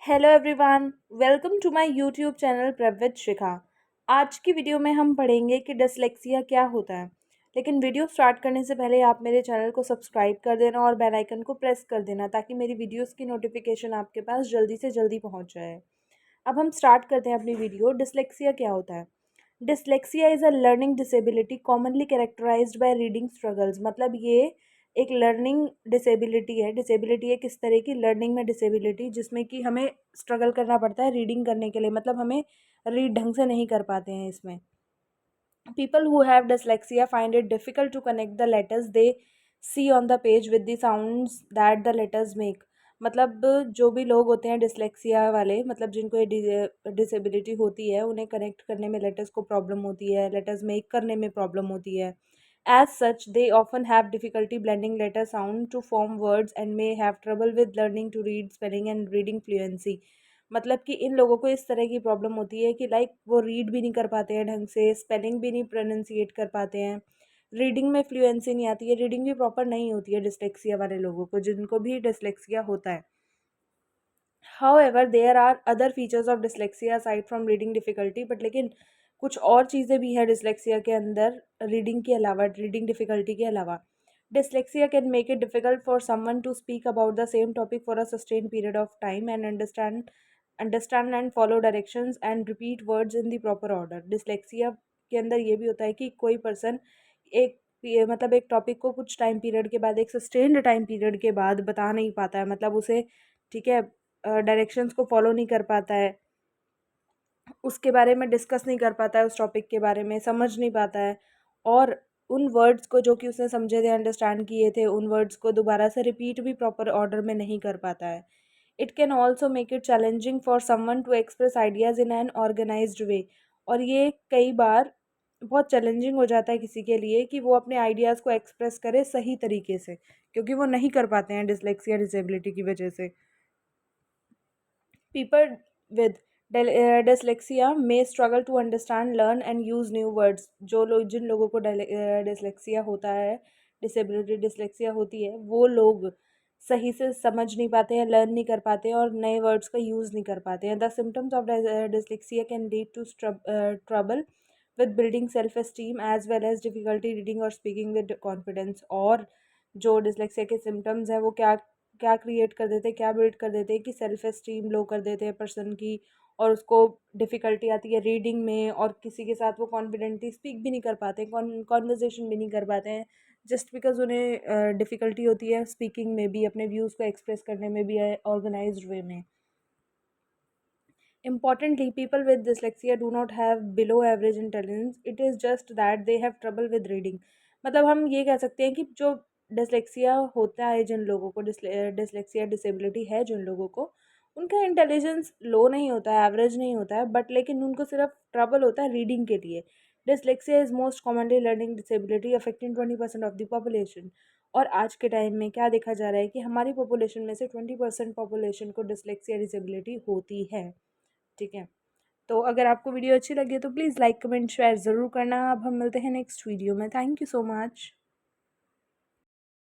Hello everyone, welcome to my YouTube channel prep with Shikha. आज की video में हम पढ़ेंगे कि डिसलेक्सिया क्या होता है। लेकिन वीडियो स्टार्ट करने से पहले आप मेरे चैनल को सब्सक्राइब कर देना और बेल आइकन को प्रेस कर देना ताकि मेरी वीडियोस की नोटिफिकेशन आपके पास जल्दी से जल्दी पहुंच जाए। अब हम स्टार्ट करते हैं अपनी वीडियो। डिसलेक्सिया क्या होता है? Dyslexia is a learning disability commonly characterized by reading struggles. मतलब ये एक लर्निंग डिसेबिलिटी है। डिसेबिलिटी है किस तरह की? लर्निंग में डिसेबिलिटी जिसमें कि हमें स्ट्रगल करना पड़ता है रीडिंग करने के लिए, मतलब हमें रीड ढंग से नहीं कर पाते हैं इसमें। People who have dyslexia find it difficult to connect the letters they see on the page with the sounds that the letters make। मतलब जो भी लोग होते हैं डिसलेक्सिया वाले, मतलब जिनको ये डिसेबिलिटी होती है, उन्हें कनेक्ट करने में लेटर्स को प्रॉब्लम होती है, लेटर्स मेक करने में प्रॉब्लम होती है। As such they often have difficulty blending letter sound to form words and may have trouble with learning to read spelling and reading fluency. मतलब कि इन लोगों को इस तरह की प्रॉब्लम होती है कि लाइक वो रीड भी नहीं कर पाते हैं ढंग से, स्पेलिंग भी नहीं प्रोनाउंसिएट कर पाते हैं, रीडिंग में फ्लुएंसी नहीं आती है, रीडिंग भी प्रॉपर नहीं होती है डिसलेक्सिया वाले लोगों को, जिनको भी डिसलेक्सिया होता है। However, there are other features of dyslexia aside from reading difficulty, but लेकिन कुछ और चीज़ें भी हैं डिसलेक्सिया के अंदर रीडिंग के अलावा, रीडिंग डिफ़िकल्टी के अलावा। Dyslexia can make it difficult for someone to speak about the same topic for a sustain period of time and understand and follow directions and repeat words in the proper order. Dyslexia के अंदर ये भी होता है कि कोई person एक मतलब एक टॉपिक को कुछ टाइम पीरियड के बाद, एक सस्टेन्ड टाइम पीरियड के बाद बता नहीं पाता है, मतलब उसे, ठीक है, डायरेक्शंस को फॉलो नहीं कर पाता है, उसके बारे में डिस्कस नहीं कर पाता है, उस टॉपिक के बारे में समझ नहीं पाता है, और उन वर्ड्स को जो कि उसने समझे थे, अंडरस्टैंड किए थे, उन वर्ड्स को दोबारा से रिपीट भी प्रॉपर ऑर्डर में नहीं कर पाता है। It can also make it challenging for someone to express ideas in an organised way. और ये कई बार बहुत चैलेंजिंग हो जाता है किसी के लिए कि वो अपने आइडियाज़ को एक्सप्रेस करे सही तरीके से, क्योंकि वो नहीं कर पाते हैं डिसलेक्सिया डिसेबिलिटी की वजह से। People with dyslexia may struggle to understand, learn and use new words। जो लोग, जिन लोगों को डिसलेक्सिया होता है, डिसेबिलिटी डिसलेक्सिया होती है, वो लोग सही से समझ नहीं पाते हैं, लर्न नहीं कर पाते हैं और नए वर्ड्स का यूज़ नहीं कर पाते हैं। The symptoms of dyslexia can lead to trouble with building self esteem as well as difficulty reading और स्पीकिंग विद कॉन्फिडेंस। और जो डिसलेक्सिया के सिम्टम्स हैं वो क्या क्या क्रिएट कर देते हैं, क्या बिल्ड कर देते हैं कि सेल्फ एस्टीम लो कर देते हैं पर्सन की, और उसको डिफ़िकल्टी आती है रीडिंग में, और किसी के साथ वो कॉन्फिडेंटली स्पीक भी नहीं कर पाते, कॉन्वर्जेशन भी नहीं कर पाते हैं, जस्ट बिकॉज उन्हें डिफ़िकल्टी होती है स्पीकिंग में भी, अपने व्यूज़ को एक्सप्रेस करने में भी, ऑर्गेनाइज्ड वे में। Importantly, people with dyslexia do not have below average intelligence. It is just that they have trouble with reading। मतलब हम ये कह सकते हैं कि जो डिसलेक्सिया होता है, जिन लोगों को डिसलेक्सिया डिसेबिलिटी है, जिन लोगों को, उनका इंटेलिजेंस लो नहीं होता है, एवरेज नहीं होता है, बट लेकिन उनको सिर्फ ट्रबल होता है रीडिंग के लिए। Dyslexia is most commonly learning disability affecting 20% of the population. और आज के टाइम में क्या देखा जा रहा है कि हमारी पॉपुलेशन में से 20% पॉपुलेशन को डिसलेक्सिया डिसेबिलिटी होती है। ठीक है, तो अगर आपको वीडियो अच्छी लगी है तो प्लीज़ लाइक कमेंट शेयर ज़रूर करना। अब हम मिलते हैं नेक्स्ट वीडियो में। Thank you so much.